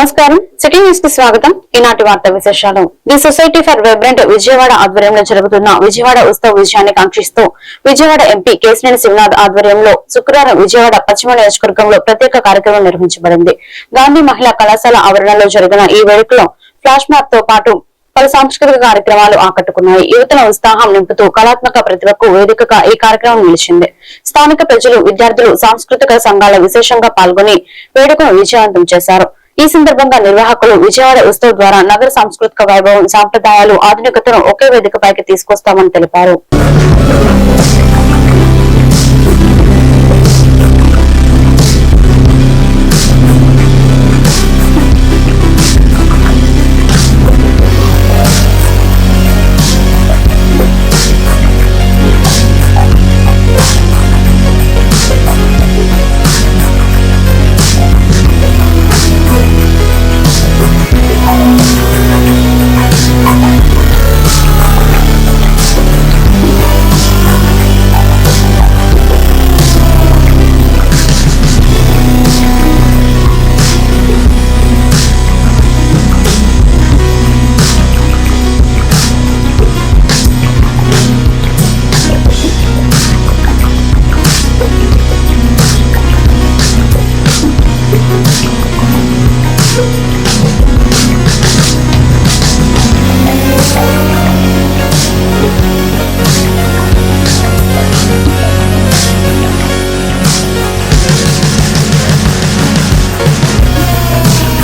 నమస్కారం city news కి స్వాగతం. ఈనాటి వార్తా విశేషాలు. The society for vibrant Vijayawada ఆధ్వర్యంలో జరుగుతున్న విజయవాడ ఉత్సవ విజయాన్ని కాంక్షిస్తూ విజయవాడ ఎంపీ కేశినేని శివనాథ్ ఆధ్వర్యంలో శుక్రవారం విజయవాడ పశ్చిమ నియోజకవర్గంలో ప్రత్యేక కార్యక్రమం నిర్వహించబడింది. గాంధీ మహిళా కళాశాల ఆవరణలో జరిగిన ఈ వేడుకలో ఫ్లాష్ మ్యాప్ తో పాటు పలు సాంస్కృతిక కార్యక్రమాలు ఆకట్టుకున్నాయి. యువతల ఉత్సాహం నింపుతూ కళాత్మక ప్రతిభకు వేదికగా ఈ కార్యక్రమం నిలిచింది. స్థానిక ప్రజలు, విద్యార్థులు, సాంస్కృతిక సంఘాల విశేషంగా పాల్గొని వేడుకను విజయవంతం చేశారు. ఈ సందర్భంగా నిర్వాహకులు విజయవాడ ఉత్సవ్ ద్వారా నగర సాంస్కృతిక వైభవం, సాంప్రదాయాలు, ఆధునికతను ఒకే వేదికపైకి తీసుకొస్తామని తెలిపారు.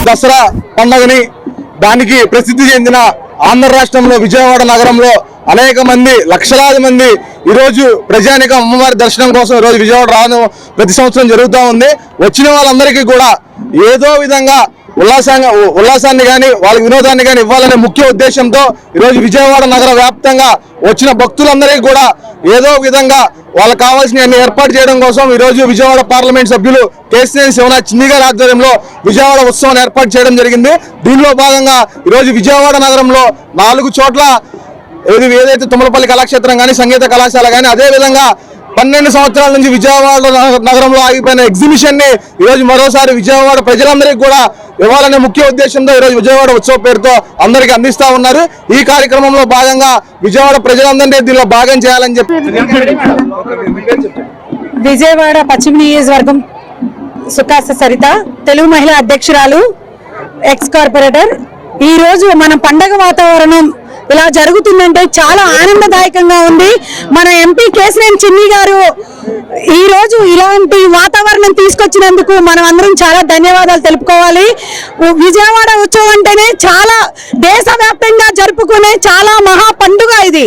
దసరా పండుగని దానికి ప్రసిద్ధి చెందిన ఆంధ్ర రాష్ట్రంలో విజయవాడ నగరంలో అనేక మంది, లక్షలాది మంది ఈరోజు ప్రజానిక అమ్మవారి దర్శనం కోసం ఈరోజు విజయవాడ రావడం ప్రతి సంవత్సరం జరుగుతూ ఉంది. వచ్చిన వాళ్ళందరికీ కూడా ఏదో విధంగా ఉల్లాసాన్ని కానీ వాళ్ళ వినోదాన్ని కానీ ఇవ్వాలనే ముఖ్య ఉద్దేశంతో ఈరోజు విజయవాడ నగర వ్యాప్తంగా వచ్చిన భక్తులందరికీ కూడా ఏదో విధంగా వాళ్ళకి కావాల్సిన ఏర్పాటు చేయడం కోసం ఈరోజు విజయవాడ పార్లమెంట్ సభ్యులు కేశినేని శివనాథ్ చిన్ని గారి ఆధ్వర్యంలో విజయవాడ ఉత్సవాన్ని ఏర్పాటు చేయడం జరిగింది. దీనిలో భాగంగా ఈరోజు విజయవాడ నగరంలో 4 చోట్ల ఏదైతే తుమ్మలపల్లి కళాక్షేత్రం కానీ, సంగీత కళాశాల కానీ, అదేవిధంగా 12 సంవత్సరాల నుంచి విజయవాడ నగరంలో ఆగిపోయిన ఎగ్జిబిషన్ ని ఈరోజు మరోసారి విజయవాడ ప్రజలందరికీ కూడా ఇవ్వాలనే ముఖ్య ఉద్దేశంతో ఈరోజు విజయవాడ ఉత్సవ పేరుతో అందరికీ అందిస్తా ఉన్నారు. ఈ కార్యక్రమంలో భాగంగా విజయవాడ ప్రజలందరినీ దీనిలో భాగం చేయాలని చెప్పి విజయవాడ పశ్చిమ నియోజకవర్గం సుఖాస సరిత, తెలుగు మహిళా అధ్యక్షురాలు, ఎక్స్ కార్పొరేటర్, ఈ రోజు మన పండగ వాతావరణం ఇలా జరుగుతుందంటే చాలా ఆనందదాయకంగా ఉంది. మన ఎంపీ కేశినేని చిన్ని గారు ఈ రోజు ఇలాంటి వాతావరణం తీసుకొచ్చినందుకు మనం అందరం చాలా ధన్యవాదాలు తెలుపుకోవాలి. విజయవాడ ఉత్సవం అంటేనే చాలా దేశవ్యాప్తంగా జరుపుకునే చాలా మహా పండుగ ఇది.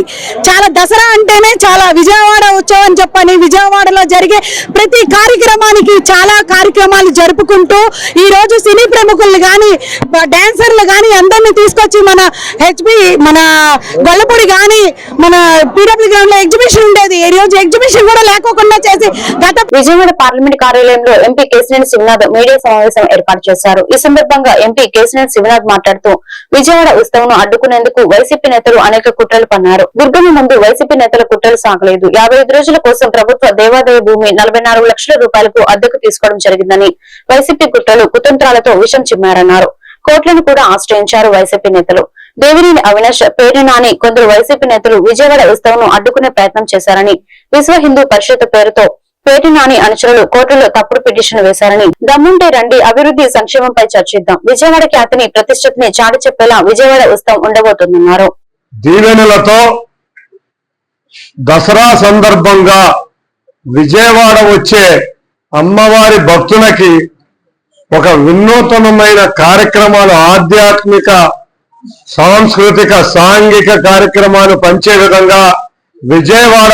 చాలా దసరా అంటేనే చాలా విజయవాడ ఉత్సవం అని చెప్పని విజయవాడలో జరిగే ప్రతి కార్యక్రమానికి చాలా కార్యక్రమాలు జరుపుకుంటూ ఈ రోజు సినీ ప్రముఖులు కానీ, డాన్సర్లు కానీ అందరినీ తీసుకొచ్చి మన గొల్లపూడి కానీ, మన పీడబ్ల్యూ గ్రౌండ్ లో ఎగ్జిబిషన్ ఉండేది. ఈ రోజు ఎగ్జిబిషన్ కూడా లేకోకుండా చేసి విజయవాడ పార్లమెంట్ కార్యాలయంలో ఎంపీ కేశినేని శివనాథ్ మీడియా సమావేశం ఏర్పాటు చేశారు. ఈ సందర్భంగా ఎంపీ కేశినేని శివనాథ్ మాట్లాడుతూ విజయవాడ ఉత్సవం అడ్డుకునేందుకు వైసీపీ నేతలు అనేక కుట్రలు పన్నారు. దుర్గమ్మ ముందు వైసీపీ నేతల కుట్రలు సాగలేదు. 55 రోజుల కోసం ప్రభుత్వ దేవాదాయ భూమి 44 లక్షల రూపాయలకు అద్దెకు తీసుకోవడం జరిగిందని వైసీపీ కుట్రలు, కుతంత్రాలతో విషం చిమ్మారన్నారు. కోర్టులను కూడా ఆశ్రయించారు వైసీపీ నేతలు. దేవినేని అవినాష్, పేర్ని నాని, కొందరు వైసీపీ నేతలు విజయవాడ ఉత్సవం అడ్డుకునే ప్రయత్నం చేశారని, విశ్వ హిందూ పరిషత్ పేరుతో పేర్ని నాని అనుచరులు కోర్టులో తప్పుడు పిటిషన్ వేశారని, దమ్ముంటే రండి అభివృద్ధి సంక్షేమంపై చర్చిద్దాం, విజయవాడ ఖ్యాతిని, ప్రతిష్టతని చాటి చెప్పేలా విజయవాడ ఉత్సవం ఉండబోతుందన్నారు. దీవెనలతో దసరా సందర్భంగా విజయవాడ వచ్చే అమ్మవారి భక్తులకి ఒక వినూతనమైన కార్యక్రమాలు, ఆధ్యాత్మిక, సాంస్కృతిక, సాంఘిక కార్యక్రమాలు పంచే విధంగా విజయవాడ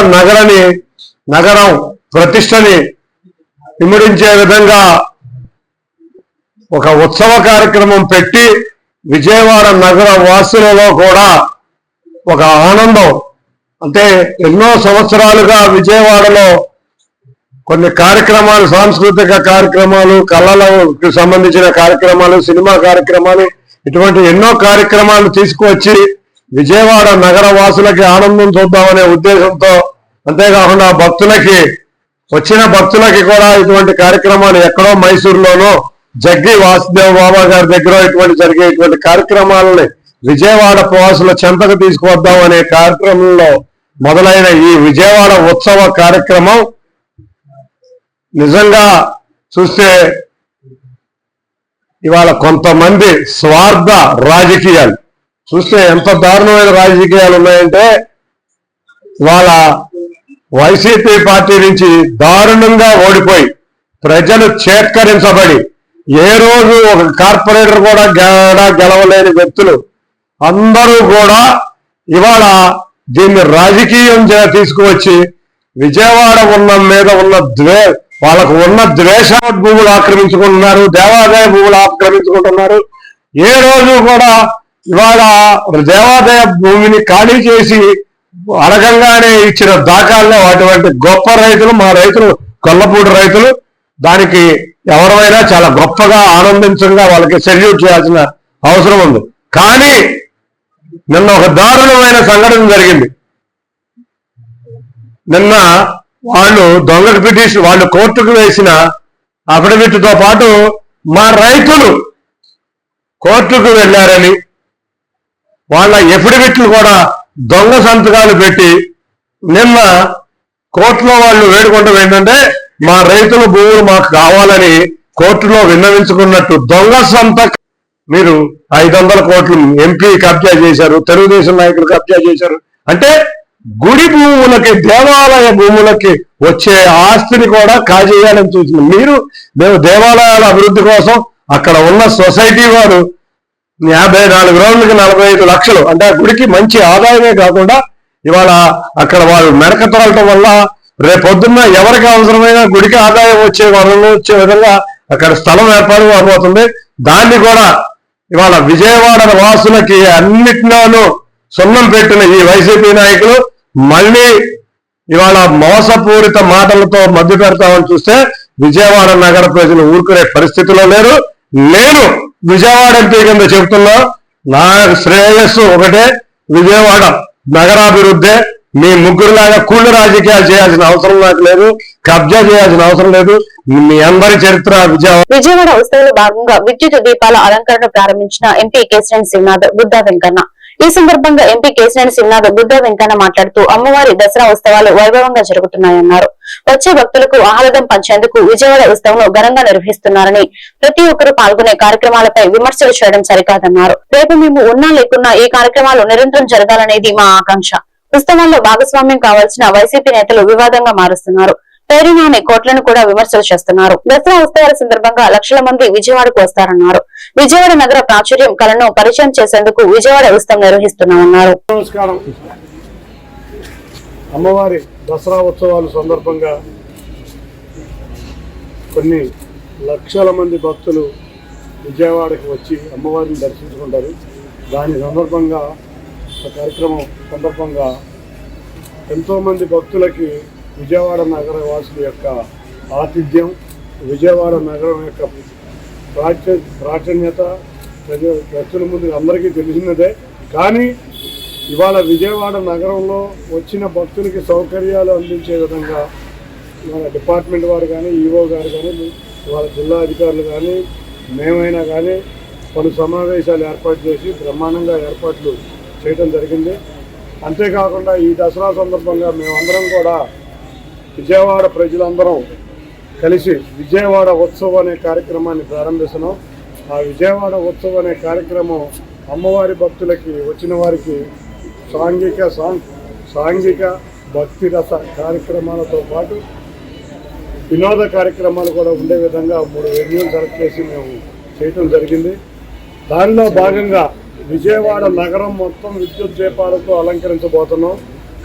నగరం ప్రతిష్టని ఇమిడించే విధంగా ఒక ఉత్సవ కార్యక్రమం పెట్టి విజయవాడ నగర వాసులలో కూడా ఒక ఆనందం, అంటే ఎన్నో సంవత్సరాలుగా విజయవాడలో కొన్ని కార్యక్రమాలు, సాంస్కృతిక కార్యక్రమాలు, కళలకు సంబంధించిన కార్యక్రమాలు, సినిమా కార్యక్రమాలు, ఇటువంటి ఎన్నో కార్యక్రమాలు తీసుకువచ్చి విజయవాడ నగర వాసులకి ఆనందం చూద్దామనే ఉద్దేశంతో, అంతేకాకుండా వచ్చిన భక్తులకి కూడా ఇటువంటి కార్యక్రమాలు ఎక్కడో మైసూరులోనో జగ్గి వాసుదేవ బాబా గారి దగ్గర ఇటువంటి జరిగేటువంటి కార్యక్రమాలని విజయవాడ ప్రవాసుల చెంతకు తీసుకువద్దాం అనే కార్యక్రమంలో మొదలైన ఈ విజయవాడ ఉత్సవ కార్యక్రమం నిజంగా చూస్తే ఇవాళ కొంతమంది స్వార్థ రాజకీయాలు చూస్తే ఎంత దారుణమైన రాజకీయాలు ఉన్నాయంటే వాళ్ళ వైసీపీ పార్టీ నుంచి దారుణంగా ఓడిపోయి ప్రజలు చేత్కరించబడి ఏ రోజు ఒక కార్పొరేటర్ కూడా గెలవలేని వ్యక్తులు అందరూ కూడా ఇవాళ దీన్ని రాజకీయం తీసుకువచ్చి విజయవాడ మీద ఉన్న వాళ్ళకు ఉన్న ద్వేష భూములు ఆక్రమించుకుంటున్నారు, దేవాదాయ భూములు ఆక్రమించుకుంటున్నారు. ఏ రోజు కూడా ఇవాళ దేవాదాయ భూమిని ఖాళీ చేసి అడగంగానే ఇచ్చిన దాఖల్లో అటువంటి గొప్ప రైతులు మా రైతులు కొల్లపూడి రైతులు. దానికి ఎవరైనా చాలా గొప్పగా ఆనందించంగా వాళ్ళకి సెల్యూట్ చేయాల్సిన అవసరం ఉంది. కానీ నిన్న ఒక దారుణమైన సంఘటన జరిగింది. నిన్న వాళ్ళు దొంగ పిటిషన్ వాళ్ళు కోర్టుకు వేసిన అఫిడవిట్తో పాటు మా రైతులు కోర్టుకు వెళ్ళారని వాళ్ళ ఎఫిడవిట్లు కూడా దొంగ సంతకాలు పెట్టి నిన్న కోర్టులో వాళ్ళు వేడుకుంటాం ఏంటంటే మా రైతుల భూములు మాకు కావాలని కోర్టులో విన్నవించుకున్నట్టు దొంగ సంతకం. మీరు 500 కోట్లు ఎంపీ కబ్జా చేశారు, తెలుగుదేశం నాయకులు కబ్జా చేశారు అంటే గుడి భూములకి దేవాలయ భూములకి వచ్చే ఆస్తిని కూడా కాజేయాలని చూసింది. మేము దేవాలయాల అభివృద్ధి కోసం అక్కడ ఉన్న సొసైటీ వారు 54 రోజులకి 45 లక్షలు అంటే ఆ గుడికి మంచి ఆదాయమే కాకుండా ఇవాళ అక్కడ వాళ్ళు మెడక తోలటం వల్ల రేపొద్దున్న ఎవరికి అవసరమైన గుడికి ఆదాయం వచ్చే విధంగా అక్కడ స్థలం ఏర్పాటు అవబోతుంది. దాన్ని కూడా ఇవాళ విజయవాడ వాసులకి అన్నిటిలోనూ సున్నం పెట్టిన ఈ వైసీపీ నాయకులు మళ్ళీ ఇవాళ మోసపూరిత మాటలతో మధ్య పెడతామని చూస్తే విజయవాడ నగర ప్రజలు ఊరుకునే పరిస్థితిలో లేరు. నేను విజయవాడ ఎంపీ కింద చెబుతున్నా, నా శ్రేయస్సు ఒకటే, విజయవాడ నగరాభివృద్ధి. మీ ముగ్గురులాగా కూళ్ళు రాజకీయాలు చేయాల్సిన అవసరం నాకు లేదు, కబ్జా చేయాల్సిన అవసరం లేదు. మీ అందరి చరిత్ర విజయవాడ ఉత్సవంలో భాగంగా విద్యుత్ దీపాల అలంకరణ ప్రారంభించిన ఎంపీ కేశినేని శివనాథ్, బుద్ధా వెంకన్న. ఈ సందర్భంగా ఎంపీ కేశినేని శివనాథ్, బుద్ధా వెంకన్న మాట్లాడుతూ అమ్మవారి దసరా ఉత్సవాలు వైభవంగా జరుగుతున్నాయన్నారు. వచ్చే భక్తులకు ఆహ్లాదం పంచేందుకు విజయవాడ ఉత్సవం ఘనంగా నిర్వహిస్తున్నారని, ప్రతి ఒక్కరూ పాల్గొనే కార్యక్రమాలపై విమర్శలు చేయడం సరికాదన్నారు. రేపు మేము ఉన్నా లేకున్నా ఈ కార్యక్రమాలు నిరంతరం జరగాలనేది మా ఆకాంక్ష. ఉత్సవాల్లో భాగస్వామ్యం కావాల్సిన వైసీపీ నేతలు వివాదంగా మారుస్తున్నారు. పేరునాని కోట్లను కూడా విమర్శలు చేస్తున్నారు. దసరా ఉత్సవాల సందర్భంగా లక్షల మంది విజయవాడకు వస్తారన్నారు. విజయవాడ నగర ప్రాచుర్యం కళను పరిచయం చేసేందుకు విజయవాడ ఉత్సవం నిర్వహిస్తున్నామన్నారు. నమస్కారం. అమ్మవారి దసరా ఉత్సవాల సందర్భంగా కొన్ని లక్షల మంది భక్తులు విజయవాడకు వచ్చి అమ్మవారిని దర్శించుకుంటారు. దాని సందర్భంగా కార్యక్రమం సందర్భంగా ఎంతోమంది భక్తులకి విజయవాడ నగర వాసుల యొక్క ఆతిథ్యం, విజయవాడ నగరం యొక్క ప్రాచుర్యత ప్రజల ముందు అందరికీ తెలిసినదే. కానీ ఇవాళ విజయవాడ నగరంలో వచ్చిన భక్తులకి సౌకర్యాలు అందించే విధంగా ఇవాళ డిపార్ట్మెంట్ వారు కానీ, ఈఓ గారు కానీ, ఇవాళ జిల్లా అధికారులు కానీ, మేమైనా కానీ పలు సమావేశాలు ఏర్పాటు చేసి బ్రహ్మాండంగా ఏర్పాట్లు చేయడం జరిగింది. అంతేకాకుండా ఈ దసరా సందర్భంగా మేమందరం కూడా విజయవాడ ప్రజలందరం కలిసి విజయవాడ ఉత్సవం అనే కార్యక్రమాన్ని ప్రారంభిస్తున్నాం. ఆ విజయవాడ ఉత్సవం అనే కార్యక్రమం అమ్మవారి భక్తులకి వచ్చిన వారికి సాంఘిక భక్తి రస కార్యక్రమాలతో పాటు వినోద కార్యక్రమాలు కూడా ఉండే విధంగా 3 వెన్యూలు సెలెక్ట్ చేసి మేము చేయటం జరిగింది. దానిలో భాగంగా విజయవాడ నగరం మొత్తం విద్యుత్ దీపాలతో అలంకరించబోతున్నాం.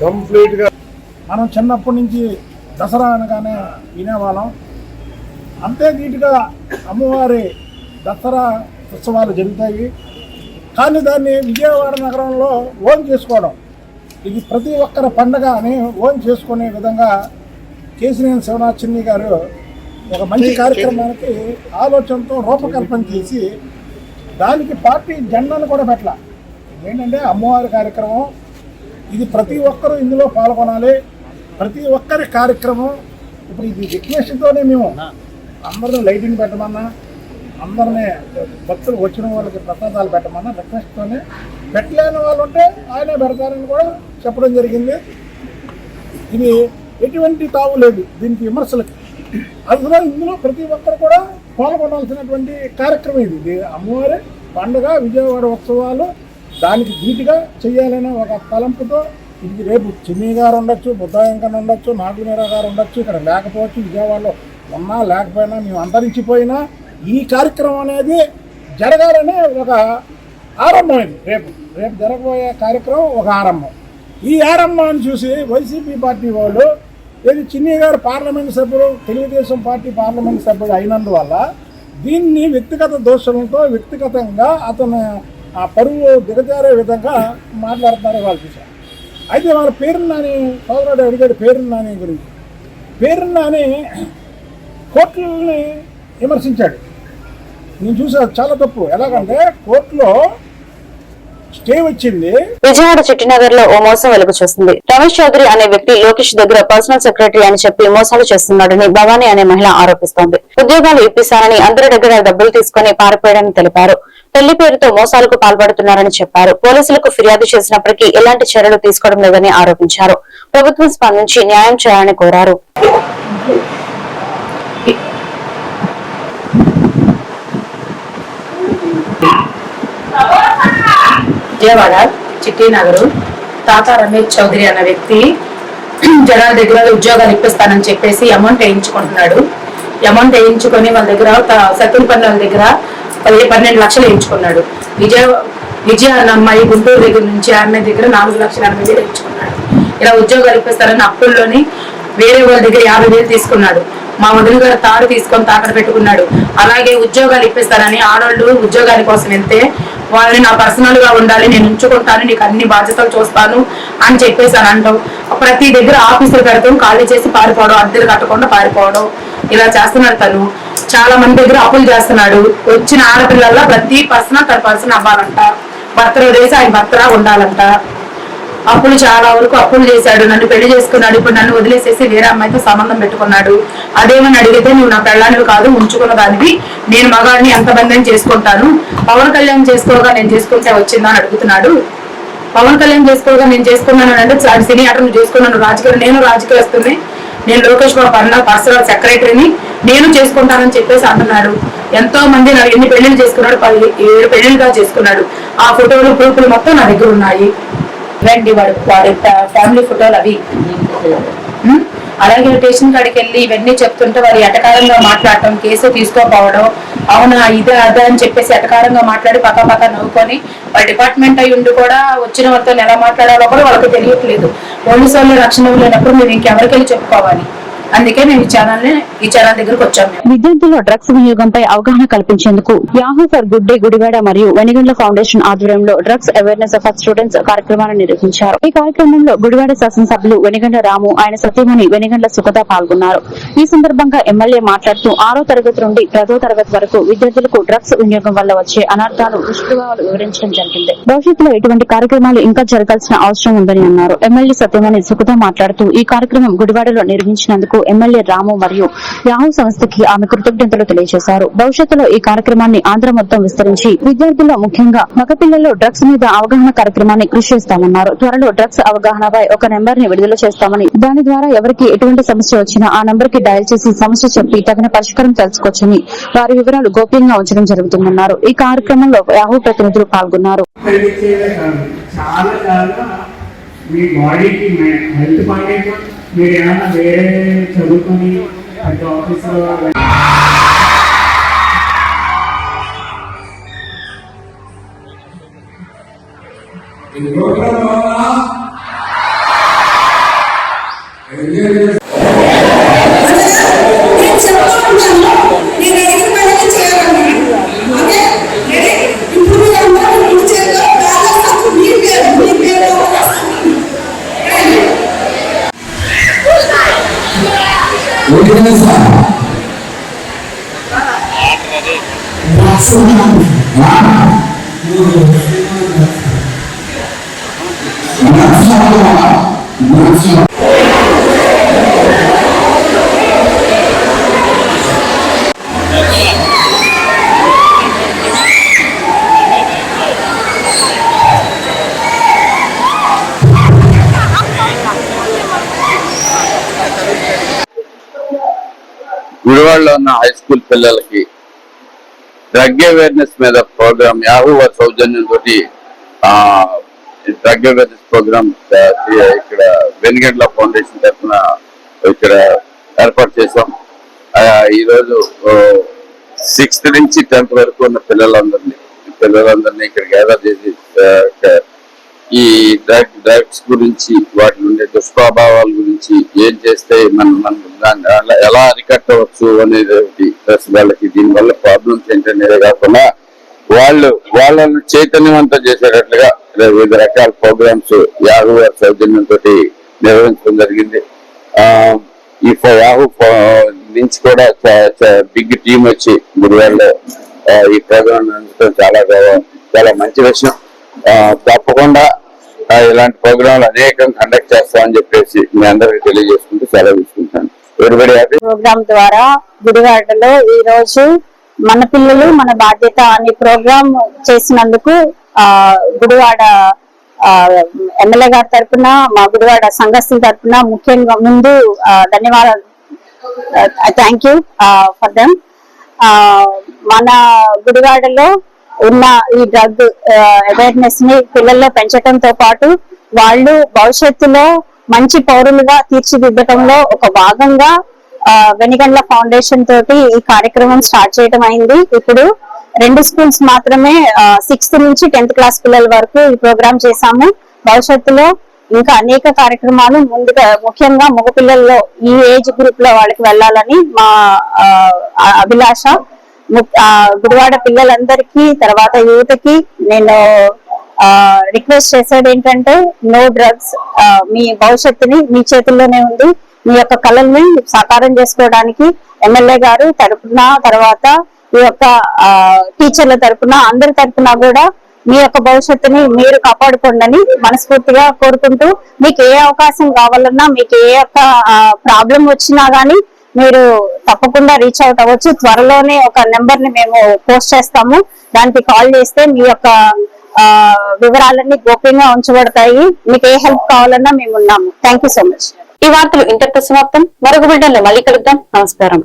కంప్లీట్గా మనం చిన్నప్పటి నుంచి దసరా అనగానే వినేవాళ్ళం. అంతే నీట్గా అమ్మవారి దసరా ఉత్సవాలు జరుగుతాయి. కానీ దాన్ని విజయవాడ నగరంలో ఓన్ చేసుకోవడం, ఇది ప్రతి ఒక్కరి పండగ అని ఓన్ చేసుకునే విధంగా కేశినేని శివనాథ్ చిన్ని గారు ఒక మంచి కార్యక్రమానికి ఆలోచనతో రూపకల్పన చేసి దానికి పార్టీ జెండాను కూడా పెట్టాల. ఏంటంటే అమ్మవారి కార్యక్రమం ఇది, ప్రతి ఒక్కరూ ఇందులో పాల్గొనాలి, ప్రతి ఒక్కరి కార్యక్రమం. ఇప్పుడు ఇది రిక్వెస్ట్తోనే మేము అందరూ లైటింగ్ పెట్టమన్నా, అందరినీ భక్తులు వచ్చిన వాళ్ళకి ప్రసాదాలు పెట్టమన్న రిక్వెస్ట్తోనే, పెట్టలేని వాళ్ళు ఉంటే ఆయనే పెడతారని కూడా చెప్పడం జరిగింది. ఇది ఎటువంటి తావు లేదు దీనికి విమర్శలకి. అందులో ఇందులో ప్రతి ఒక్కరు కూడా పాల్గొనాల్సినటువంటి కార్యక్రమం ఇది. అమ్మవారి పండుగ, విజయవాడ ఉత్సవాలు దానికి ధీటుగా చేయాలనే ఒక తలంపుతో ఇది రేపు చిన్ని గారు ఉండొచ్చు, బుద్ధాయంకన్ ఉండొచ్చు, నాగుమీరా గారు ఉండొచ్చు, ఇక్కడ లేకపోవచ్చు, విజయవాడలో ఉన్నా లేకపోయినా మేము అంతరించిపోయినా ఈ కార్యక్రమం అనేది జరగాలనే ఒక ఆరంభం. ఇది రేపు జరగబోయే కార్యక్రమం ఒక ఆరంభం. ఈ ఆరంభాన్ని చూసి వైసీపీ పార్టీ వాళ్ళు ఏది చిన్ని గారు పార్లమెంట్ సభ్యులు, తెలుగుదేశం పార్టీ పార్లమెంట్ సభ్యుడు అయినందువల్ల దీన్ని వ్యక్తిగత దోషంతో వ్యక్తిగతంగా అతను ఆ పరువు దిగజారే విధంగా మాట్లాడుతున్నారు వాళ్ళు చూశారు. అయితే వాళ్ళ పేరుని నాని సోదరుడు అడిగాడు పేరుని నాని గురించి. పేరుని నాని కోర్టులని విమర్శించాడు. నేను చూసా చాలా తప్పు. ఎలాగంటే కోర్టులో స్టే వచ్చింది. విజయవాడ చిట్టినగర్ లో ఓ మోసం వెలుగు చూస్తుంది. రమేష్ చౌదరి అనే వ్యక్తి లోకేష్ దగ్గర పర్సనల్ సెక్రటరీ అని చెప్పి మోసాలు చేస్తున్నాడని భవానీ అనే మహిళ ఆరోపిస్తోంది. ఉద్యోగాలు ఇప్పిస్తానని అందరి దగ్గర డబ్బులు తీసుకుని పారిపోయాడని తెలిపారు. పెళ్లి పేరుతో మోసాలకు పాల్పడుతున్నారని చెప్పారు. పోలీసులకు ఫిర్యాదు చేసినప్పటికీ ఎలాంటి చర్యలు తీసుకోవడం లేదని ఆరోపించారు. ప్రభుత్వం స్పందించి న్యాయం చేయాలని కోరారు. విజయవాడ చిట్టినగర్ తాత రమేష్ చౌదరి అన్న వ్యక్తి జనాల దగ్గర ఉద్యోగాలు ఇప్పిస్తానని చెప్పేసి అమౌంట్ వేయించుకుంటున్నాడు. అమౌంట్ వేయించుకొని వాళ్ళ దగ్గర సత్తులపల్లి వాళ్ళ దగ్గర 12 లక్షలు వేయించుకున్నాడు. విజయ అన్న అమ్మాయి గుంటూరు దగ్గర నుంచి ఆమె దగ్గర 4,80,000 వేయించుకున్నాడు. ఇలా ఉద్యోగాలు ఇప్పిస్తారని అప్పుల్లోని వేరే వాళ్ళ దగ్గర 50,000 తీసుకున్నాడు. మా వదిన గారు తాడు తీసుకొని తాకట్టు పెట్టుకున్నాడు. అలాగే ఉద్యోగాలు ఇప్పిస్తారని ఆడవాళ్ళు ఉద్యోగాల కోసం వెళ్తే వాళ్ళని నా పర్సనల్ గా ఉండాలి, నేను ఉంచుకుంటాను, నీకు అన్ని బాధ్యతలు చూస్తాను అని చెప్పేసి అని అంటాం. ప్రతి దగ్గర ఆఫీసులు పెడతాం, ఖాళీ చేసి పారిపోవడం, అద్దెలు కట్టకుండా పారిపోవడం ఇలా చేస్తున్నాడు. తను చాలా మంది దగ్గర అప్పులు చేస్తున్నాడు. వచ్చిన ఆడపిల్లల్లో ప్రతి పర్సన్ తన పర్సన్ అవ్వాలంట, భర్తలు వేసి ఆయన భర్తలా ఉండాలంట. అప్పులు చాలా వరకు అప్పులు చేశాడు. నన్ను పెళ్లి చేసుకున్నాడు. ఇప్పుడు నన్ను వదిలేసేసి వేరే అమ్మాయితో సంబంధం పెట్టుకున్నాడు. అదేమని అడిగితే నువ్వు నా పెళ్ళానివి కాదు, ఉంచుకున్న దానివి, నేను మగాడిని ఎంతమందిని చేసుకుంటాను, పవన్ కళ్యాణ్ చేసుకోగా నేను చేసుకుంటే వచ్చిందా అని అడుగుతున్నాడు. పవన్ కళ్యాణ్ చేసుకోగా నేను చేసుకున్నాను అంటే సినీ ఆట నువ్వు చేసుకున్నాను, రాజకీయ నేను రాజకీయస్తుంది, నేను లోకేష్ బాబు పర్సనల్ సెక్రటరీని నేను చేసుకుంటానని చెప్పేసి అంటున్నాడు. ఎంతో మంది ఎన్ని పెళ్లిళ్ళు చేసుకున్నాడు, 7 పెళ్లిళ్ళుగా చేసుకున్నాడు. ఆ ఫోటోలు ప్రూఫ్లు మొత్తం నా దగ్గర ఉన్నాయి. రండి వాడి ఫ్యామిలీ ఫోటోలు అవి. అలాగే స్టేషన్ కాడికి వెళ్ళి ఇవన్నీ చెప్తుంటే వారు ఎటకారంగా మాట్లాడటం, కేసు తీసుకోపోవడం, అవునా ఇదే అదే అని చెప్పేసి ఎటకారంగా మాట్లాడి పక్క నవ్వుకొని వాళ్ళ డిపార్ట్మెంట్ అయ్యి ఉండి కూడా వచ్చిన వాళ్ళతో ఎలా మాట్లాడాలో కూడా వాళ్ళకి తెలియట్లేదు. పోలీసు వాళ్ళు రక్షణ లేనప్పుడు మేము ఇంకెవరికి వెళ్ళి చెప్పుకోవాలి. అందుకే మేము ఈ ఛానల్ దగ్గరకు వచ్చాము. విద్యార్థుల్లో డ్రగ్స్ వినియోగంపై అవగాహన కల్పించేందుకు Yahoo for good day Gudivada మరియు వెనిగండ్ల ఫౌండేషన్ ఆధ్వర్యంలో డ్రగ్స్ అవేర్నెస్ ఫర్ స్టూడెంట్స్ కార్యక్రమాన్ని నిర్వహించారు. ఈ కార్యక్రమంలో గుడివాడ శాసనసభ్యులు వెనిగండ్ల రాము, ఆయన సతీమణి వెనిగండ్ల సుఖద పాల్గొన్నారు. ఈ సందర్భంగా ఎమ్మెల్యే మాట్లాడుతూ 6వ తరగతి నుండి 10వ తరగతి వరకు విద్యార్థులకు డ్రగ్స్ వినియోగం వల్ల వచ్చే అనర్థాలు, దుష్ప్రభావాలు వివరించడం జరిగింది. భవిష్యత్తులో ఇటువంటి కార్యక్రమాలు ఇంకా జరగాల్సిన అవసరం ఉందని అన్నారు. ఎమ్మెల్యే సతీమణి సుఖద మాట్లాడుతూ ఈ కార్యక్రమం గుడివాడలో నిర్వహించినందుకు ఎమ్మెల్యే రాము మరియు యాహూ సంస్థకి ఆమె కృతజ్ఞతలు తెలియజేశారు. భవిష్యత్తులో ఈ కార్యక్రమాన్ని ఆంధ్ర మొత్తం విస్తరించి విద్యార్థుల్లో ముఖ్యంగా మగపిల్లల్లో డ్రగ్స్ మీద అవగాహన కార్యక్రమాన్ని కృషి చేస్తామన్నారు. త్వరలో డ్రగ్స్ అవగాహనపై ఒక నెంబర్ ని విడుదల చేస్తామని, దాని ద్వారా ఎవరికి ఎటువంటి సమస్య వచ్చినా ఆ నెంబర్ కి డయల్ చేసి సమస్య చెప్పి తగిన పరిష్కారం తెలుసుకోవచ్చని, వారి వివరాలు గోప్యంగా ఉంచడం జరుగుతుందన్నారు. ఈ కార్యక్రమంలో యాహూ ప్రతినిధులు పాల్గొన్నారు. మీ బాడీకి హెల్త్ పాయింట్ మీరు ఏమన్నా వేరే చదువుకొని అంటే ఆఫీస్లో విజయవాడలో ఉన్న హై స్కూల్ పిల్లలకి డ్రగ్ అవేర్నెస్ మీద ప్రోగ్రామ్ యాహూ వారి సౌజన్యంతో డ్రగ్ అవేర్నెస్ ప్రోగ్రామ్ ఇక్కడ వెనుగండ్ల ఫౌండేషన్ తరఫున ఇక్కడ ఏర్పాటు చేసాం. ఈరోజు 6th నుంచి 10th వరకు ఉన్న పిల్లలందరినీ ఇక్కడ గ్యాదర్ చేసి ఈ డ్రగ్స్ గురించి వాటి నుండి దుష్ప్రభావాల గురించి ఏం చేస్తే మనం దాన్ని ఎలా అరికట్టవచ్చు అనేది ప్లస్ వాళ్ళకి దీనివల్ల ప్రాబ్లమ్స్ ఏంటనేది కాకుండా వాళ్ళని చైతన్యవంతం చేసేటట్లుగా వివిధ రకాల ప్రోగ్రామ్స్ యాహూ వారి సౌజన్యంతో నిర్వహించడం జరిగింది. ఈ యాహూ నుంచి కూడా బిగ్ టీం వచ్చి గుడివాడలో ఈ ప్రోగ్రామ్ నిర్వహించడం చాలా మంచి విషయం. తప్పకుండా ఇలాంటి ప్రోగ్రాంలు అనేకం కండక్ట్ చేస్తామని చెప్పేసి మీ అందరికి తెలియజేసుకుంటూ సెలవు తీసుకుంటాను. ప్రోగ్రామ్ ద్వారా గుడివాడలో ఈ రోజు మన పిల్లలు మన బాధ్యత అనే ప్రోగ్రామ్ చేసినందుకు గుడివాడ ఎమ్మెల్యే గారి తరఫున మా గుడివాడ సంఘస్థుల తరఫున ముఖ్యంగా ముందు ధన్యవాదాలు. Thank you for them. మన గుడివాడలో ఉన్న ఈ డ్రగ్ అవేర్నెస్ ని పిల్లల్లో పెంచడంతో పాటు వాళ్ళు భవిష్యత్తులో మంచి పౌరులుగా తీర్చిదిద్దటంలో ఒక భాగంగా వెనిగండ్ల ఫౌండేషన్ తోటి ఈ కార్యక్రమం స్టార్ట్ చేయడం అయింది. ఇప్పుడు 2 స్కూల్స్ మాత్రమే 6th నుంచి 10th క్లాస్ పిల్లల వరకు ఈ ప్రోగ్రామ్ చేశాము. భవిష్యత్తులో ఇంకా అనేక కార్యక్రమాలు ముందుగా ముఖ్యంగా మగ పిల్లల్లో ఈ ఏజ్ గ్రూప్ లో వాళ్ళకి వెళ్ళాలని మా అభిలాష. గుడివాడ పిల్లలందరికీ తర్వాత యువతకి నేను రిక్వెస్ట్ చేసేది ఏంటంటే నో డ్రగ్స్. మీ భవిష్యత్తుని మీ చేతుల్లోనే ఉంది. మీ యొక్క కళల్ని సాకారం చేసుకోవడానికి ఎమ్మెల్యే గారు తరపున తర్వాత ఈ యొక్క టీచర్ల తరపున అందరి తరపున కూడా మీ యొక్క భవిష్యత్తుని మీరు కాపాడుకోండి మనస్ఫూర్తిగా కోరుకుంటూ, మీకు ఏ అవకాశం కావాలన్నా మీకు ఏ యొక్క ప్రాబ్లం వచ్చినా గానీ మీరు తప్పకుండా రీచ్ అవుట్ అవ్వచ్చు. త్వరలోనే ఒక నెంబర్ ని మేము పోస్ట్ చేస్తాము. దానికి కాల్ చేస్తే మీ యొక్క వివరాలన్నీ గోప్యంగా ఉంచబడతాయి. మీకు ఏ హెల్ప్ కావాలన్నా మేము ఉన్నాము. Thank you so much. ఈ వార్తలు ఇంతటితో సమాప్తం. మరొక బిడ్డలో మళ్ళీ కలుద్దాం. నమస్కారం.